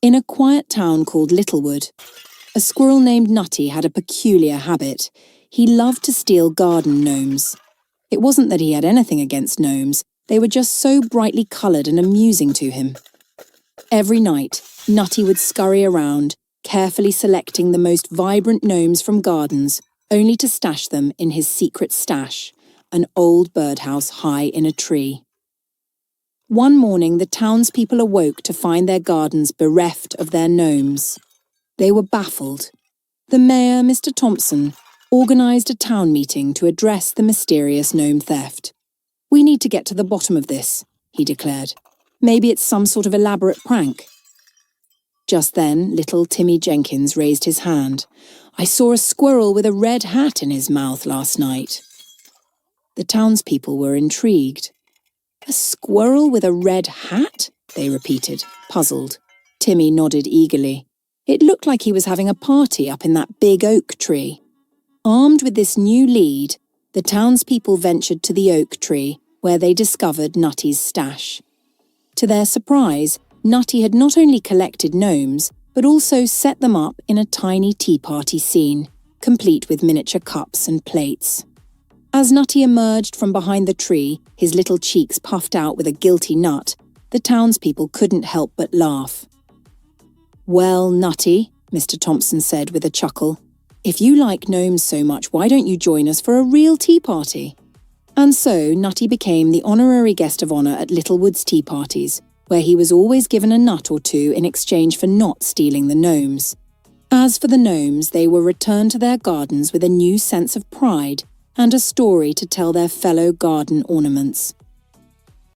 In a quiet town called Littlewood, a squirrel named Nutty had a peculiar habit. He loved to steal garden gnomes. It wasn't that he had anything against gnomes, they were just so brightly coloured and amusing to him. Every night, Nutty would scurry around, carefully selecting the most vibrant gnomes from gardens, only to stash them in his secret stash, an old birdhouse high in a tree. One morning, the townspeople awoke to find their gardens bereft of their gnomes. They were baffled. The mayor, Mr. Thompson, organised a town meeting to address the mysterious gnome theft. "We need to get to the bottom of this," he declared. "Maybe it's some sort of elaborate prank." Just then, little Timmy Jenkins raised his hand. "I saw a squirrel with a red hat in his mouth last night." The townspeople were intrigued. "A squirrel with a red hat?" they repeated, puzzled. Timmy nodded eagerly. It looked like he was having a party up in that big oak tree. Armed with this new lead, the townspeople ventured to the oak tree, where they discovered Nutty's stash. To their surprise, Nutty had not only collected gnomes, but also set them up in a tiny tea party scene, complete with miniature cups and plates. As Nutty emerged from behind the tree, his little cheeks puffed out with a guilty nut, the townspeople couldn't help but laugh. "Well, Nutty," Mr. Thompson said with a chuckle, "if you like gnomes so much, why don't you join us for a real tea party?" And so Nutty became the honorary guest of honour at Littlewood's tea parties, where he was always given a nut or two in exchange for not stealing the gnomes. As for the gnomes, they were returned to their gardens with a new sense of pride and a story to tell their fellow garden ornaments.